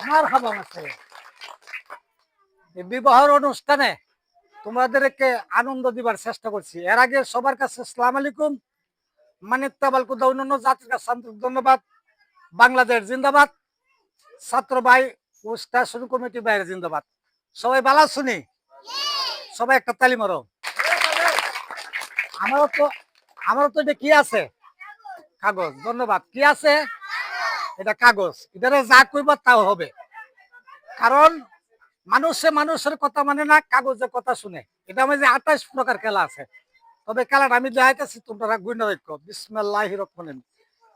মারহাবা আছে এই বিবাহের অনুষ্ঠানে তোমাদেরকে আনন্দ দিবার চেষ্টা করছি। এর আগে সবার কাছে আসসালামু আলাইকুম, মানিকতাবাল কুদা অন্যান্য জাতির কাছে আন্তরিক ধন্যবাদ। বাংলাদেশ জিন্দাবাদ, ছাত্র ভাই ও স্টেশন কমিটি ভাইয়ের জিন্দাবাদ। সবাই ভালো শুনি, সবাই একটা তালি মারো। আমারও তো এটা কি আছে, কাগজ। ধন্যবাদ। কি আছে? এটা কাগজ। এটা যা কইবা তাও হবে, কারণ মানুষের কথা মানে না, কাগজের কথা শুনে। এটা আমি যে 28 প্রকার খেলা আছে, তবে খেলাটা আমি দেখাইতেছি, তোমরা গুণ রাখো। বিসমিল্লাহির রহমানির রহিম।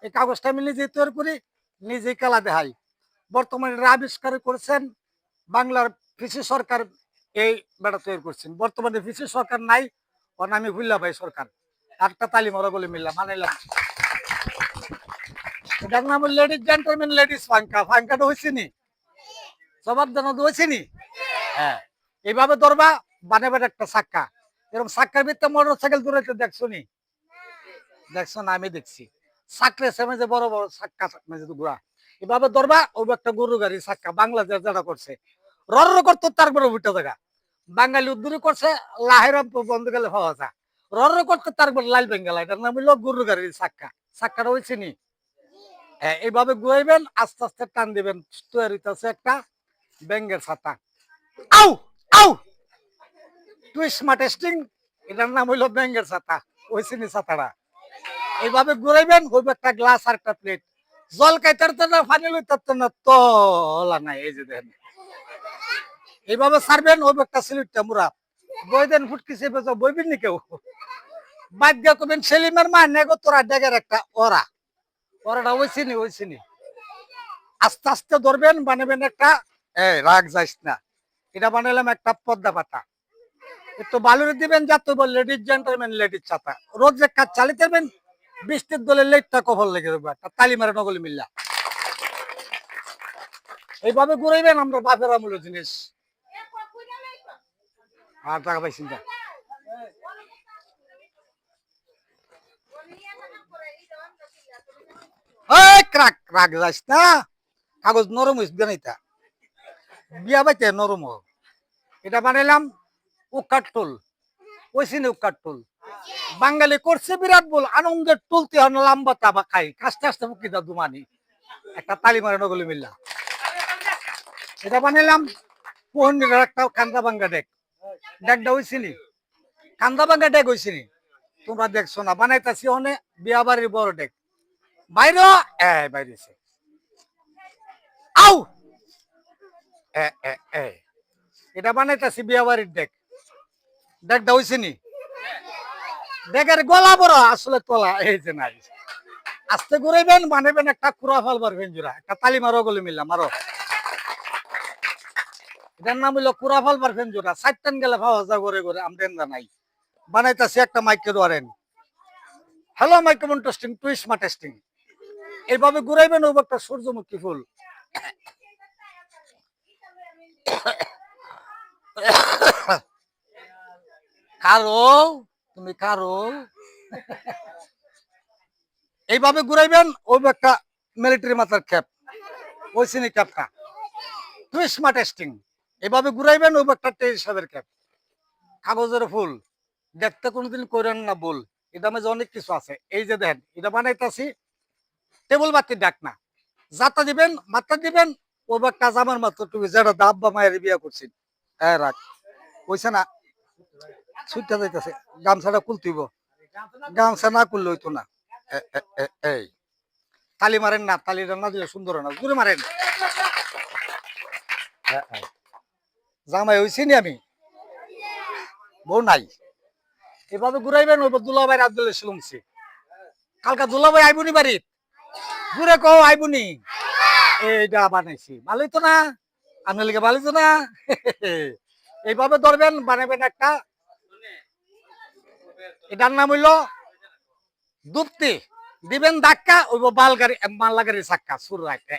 এই কাগজটা আমি নিজেই তৈরি করি, নিজেই খেলা দেখাই। বর্তমানে এটা আবিষ্কার করেছেন বাংলার পিসি সরকার, এই বেটা তৈরি করছেন। বর্তমানে পিসি সরকার নাই, ওর নামে ভুল্লা ভাই সরকার। একটা তালি মারা বলে মিললাম, মানাইলাম। এটার নাম লেডিস জেন্টলম্যান লেডিস ফাঙ্কা। ফাঙ্কাটা হয়েছে নি, জবাব জানা হয়েছে নি। হ্যাঁ, এইভাবে ধরবা, বানাবার একটা চাক্কা। এরকম চাক্কার ভিতরে মোটর সাইকেল দূরাইতে দেখছো নি? দেখছো না? আমি দেখছি। চাকরে যে বড় বড় চাক্কা ঘোরা, এভাবে ধরবা। ওই একটা গরু গাড়ি চাক্কা বাংলাদেশ যেটা করছে, রর করতো তারপরে উঠে দেখা। বাঙালি উদ্দুরি করছে, লাহেরাম বন্ধ গেলে পাওয়া যায়। রর করতো তারপর লাল বেঙ্গালা। এটার নাম হইলো গরু গাড়ির চাক্কা। চাক্কাটা হয়েছে নি? হ্যাঁ, এইভাবে ঘুরাইবেন, আস্তে আস্তে টান দিবেন। তৈরি হইতেছে একটা ব্যাঙ্গের ছাতা। আউ আউ টুইস্ট টেস্টিং। এটার নাম হইলো ব্যাঙ্গের ছাতা। হয়েছে নি ছাতাটা? এইভাবে ঘুরাইবেন, হইবে একটা গ্লাস আর একটা প্লেট। জল খাইতে না, পানি লইতে না, তলা নাই। এই যে দেখেন, এইভাবে ছাড়বেন, হইবে একটা সিলিটটা মুরা। বই দেন ফুটকি চেপে যাও, বইবেন নি কেউ? বাদ দিয়া করবেন সেলিমের মা নেগো তোরা ডেগের একটা ওরা। ওরাটা হয়েছে নি? হয়েছে নি? আস্তে আস্তে ধরবেন, বানাবেন একটা, এই রাগ যাইস না, এটা বানাইলাম একটা পদ্মা পাতা। একটু বালুরে দিবেন, যাতে লেডিস জেন্টলম্যান লেডিস ছাতা। রোজ যে কাজ চালিয়ে দেবেন, বৃষ্টির দলে লেটটা কফল লেগে দেবো। একটা তালি মারে নগলি মিল্লা। এইভাবে ঘুরাইবেন, আমরা বাপের আমূল্য জিনিস। আর টাকা পাইছি না। রাগ যাইস না, কাগজ নরম হইস না, বিয়া বাইতে নরম। এটা বানাইলাম উকাট টুল। ওইসি নি উকাট টুল? বাঙালি করছে বিরাট বল, আনন্দের টুলতে হন লাম্বা চাবা খাই, কাস্তে আস্তে মুখিটা দুমানি। একটা তালি মারে নগলি মিল্লা। এটা বানাইলাম পোহনের একটা কান্দা ভাঙ্গা ডেক। ডেকটা হইছি নি? কান্দা ভাঙ্গা ডেক হইছি নি? তোমরা দেখছো না? বানাইতাছি অনেক বিয়া বাড়ির বড় ডেক। বাইরে বাইরেছে। আউ এটা বানাইতাছি বিয়া বাড়ির ডেক। ডেকটা হইছে নি? ডেকের গলা বড়, আসলে তলা এই যে নাই। আস্তে ঘুরাইবেন, বানাইবেন একটা কুড়া ফালবার ভেঞ্জুরা। একটা তালি মারো গলি মিললাম, মারো। এটার নাম হইলো কুড়া ফালবার ভেঞ্জুরা। 4 টান গেলে পাওয়া যায় ঘরে ঘরে, আমদেন নাই। বানাইতাছি একটা মাইকে ধরেন। Hello microphone testing, twist testing. এইভাবে ঘুরাইবেন, ওই একটা সূর্যমুখী ফুল। কারো তুমি কারো এইভাবে ঘুরাইবেন, ওই একটা মিলিটারি মাথার ক্যাপ। ওই চিনি ক্যাপটা টুইস্ট টেস্টিং। এইভাবে ঘুরাইবেন, ওই একটা তেইশ সাবের ক্যাপ। কাগজের ফুল দেখতে কোনোদিন করেন না বল। এটা মাঝে অনেক কিছু আছে। এই যে দেখেন, এটা বানাইতাছি টেবিল বাতির ডাক না। যাতা দিবেন, মাথা দিবেন, ও একটা জামার মাত্র তুমি যেটা দাব বা মায়ের বিয়া করছেন। হ্যাঁ, রাখ কইছে না, ছুটতে যাইতেছে। গামছাটা খুলতেইব, গামছা না খুললে হইতো না। এই তালি মারেন না, তালিটা না দিলে সুন্দর না, জোরে মারেন। জামাই হইছি নি আমি? বউ নাই। এভাবে ঘুরাইবেন, ওই দুলাভাই আব্দুল শুনছি। কালকা দুলাভাই আইবুনি বাড়ির, ঘুরে কও আইবুনি। এইটা বানাইছি, ভালোই তো না? আপনার লিগে ভালোই তো না? এইভাবে ধরবেন, বানাবেন একটা। এটার নাম হইলো দুপ্তি। দিবেন ধাক্কা, ওই বালগাড়ি মাল্লা গাড়ির চাক্কা সুর রাখতে।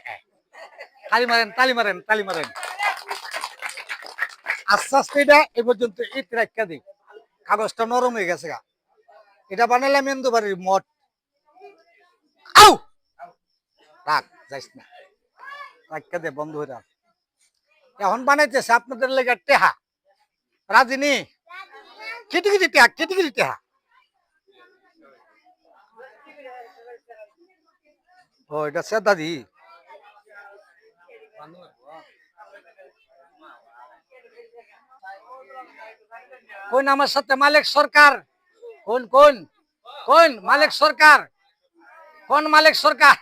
তালি মারেন, তালি মারেন, তালি মারেন। আস্তে আস্তে এটা এই পর্যন্ত ইট রাখা দিই। কাগজটা নরম হয়ে গেছে গা। এটা বানাইলাম এন্দু বাড়ির মঠ। আউ রাখ যাইস না, রাখা দে, বন্ধ হয়ে রাখ। এখন বানাইতেছে আপনাদের লেগে টেহা, রাজিনী কিটিকিটি টেহা, কিটিকিটি টেহা। ও এটা দাদি কোন আমার সাথে মালিক সরকার, কোন কোন কোন মালিক সরকার, কোন মালিক সরকার?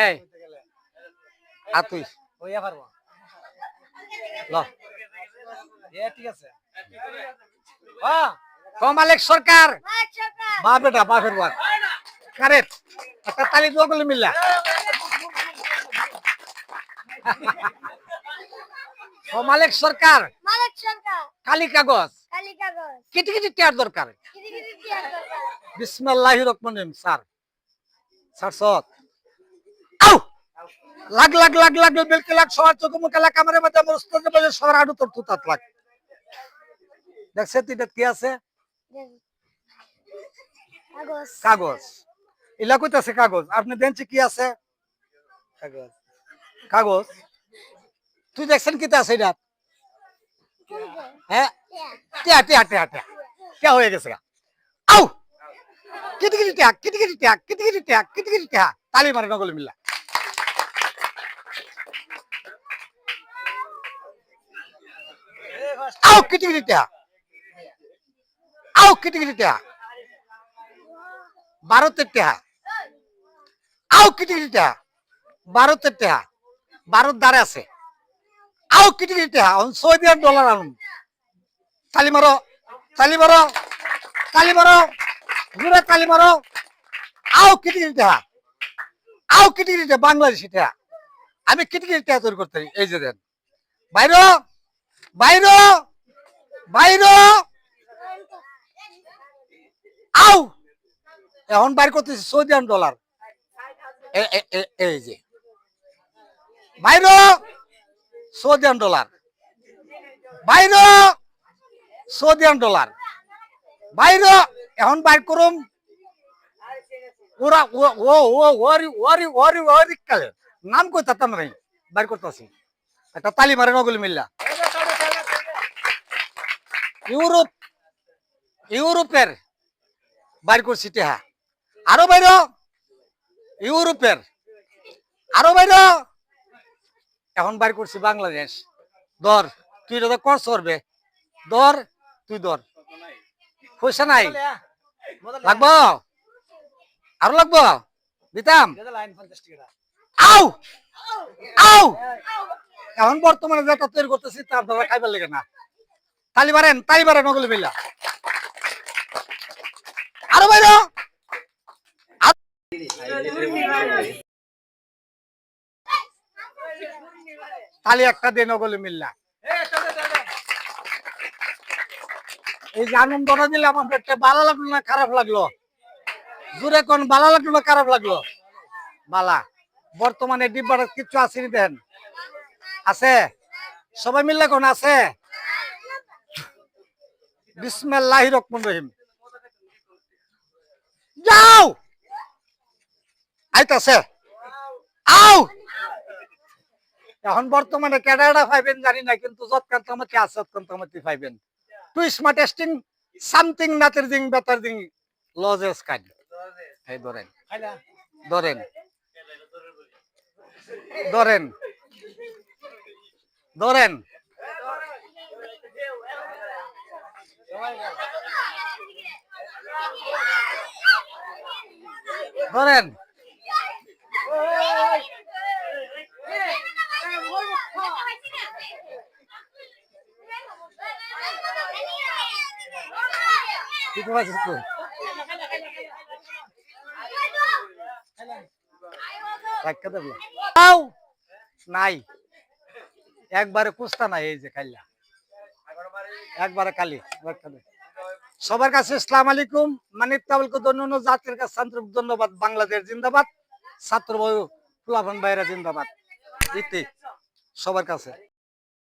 এই তুই ঠিক আছে মালিক সরকার, বা বেটা বাপের বাপ কারেক্ট, একটা তালি দোয়া করলে মিল্লা। মালিক সরকার, কালি কাগজ, কিটিকিটি টেয়ার দরকার। বিসমিল্লাহির রহমানির রহিম। স্যার স্যার সত আউ লাগ লাগ লাগ লাগ বিলকে লাগ সবার চোখ মুখে লাগ কামরে মধ্যে আমার উস্তাদের বাজে সবার আড়ু তোর তুতাত লাগ। দেখছে তুই কি আছে? কাগজ। ইলা কইতাছে কাগজ, আপনি দেখছেন কি আছে? কাগজ। কাগজ তুই দেখছেন কি আছে এটা? হ্যাঁ টিয়া টিয়া টিয়া টিয়া টিয়া হয়ে গেছে। আউ কিটিকিটি টিয়া, কিটিকিটি টিয়া, কিটিকিটি টিয়া, কিটিকিটি টিয়া, তালি মারে নগলে মিল্লা। আউ কিটিকিটি টিয়া, আউ কিটিকিটি টিয়া, ভারতের টিয়া, আউ কিটিকিটি টিয়া, ভারতের টিয়া, ভারত দ্বারে আছে। আউ কিটিকিটি টিয়া, সৌদি ডলার আনুন। তালি মারো, তালি মারো, তালি মারো, জোরে তালি মারো। আউ কিটিকিটি টিয়া, আউ কিটিকিটি টিয়া, বাংলাদেশি টিয়া। আমি কিটিকিটি টিয়া তৈরি করতে, এই যে দেন বাইরো বাইরো বাইরো। আউ এখন বাইর করতেছি সৌদি ডলার, এই যে বাইরো সৌদি ডলার, বাইরো সৌদি ডলার, বাইরো। এখন বাইর করুম ওরা ও ও ওরি ওরি ওরি ওরি কালে নাম কই তাতাম নাই, বাইর করতেছি। একটা তালি মারে নগলি মিল্লা। ইউরোপ, ইউরোপের বাইর করছি টেহা, আরো বাইরো ইউরোপের, আরো বাইরো। এখন বাইর করছি বাংলাদেশ। ধর তুই এটা কর সরবে, ধর তুই ধর, পয়সা নাই লাগবো, আরো লাগবো দিতাম। আউ আউ এখন বর্তমানে যেটা তৈরি করতেছি তা আপনারা খাইবার লেগে না। তালি মারেন, তালি মারেন নগলি মিল্লা। আরো বাইরো, তালি একটা দিয়ে নগলি মিল্লা। এই যে আনন্দটা দিলাম আপনার, ভালো লাগলো না খারাপ লাগলো? জোরে কোন ভালো লাগলো না খারাপ লাগলো? বালা। বর্তমানে ডিব্বাটা কিচ্ছু আসেনি, দেন আছে সবাই মিললে কোন আছে? বিসমিল্লাহির রহমানির রহিম। যাও আইতাছে। আউ এখন বর্তমানে ক্যাডাটা পাইবেন জানি না, কিন্তু যৎকান্তামতি আছে যৎকান্তামতি পাইবেন। টু স্মার্ট টেস্টিং সামথিং নাতের দিং বেতার দিং লজেস কাইন্ড। এই ধরেন ধরেন ধরেন ধরেন ধরেন। নাই একবারে কুস্তা নাই, এই যে খাইলা একবারে কালি। সবার কাছে আসসালামু আলাইকুম, মানিক তাবলকে ধন্যবাদ, জাতির কাছে আন্তরিক ধন্যবাদ। বাংলাদেশ জিন্দাবাদ, ছাত্র ফুলাফান ভাইরা জিন্দাবাদ। ইতি সবার কাছে।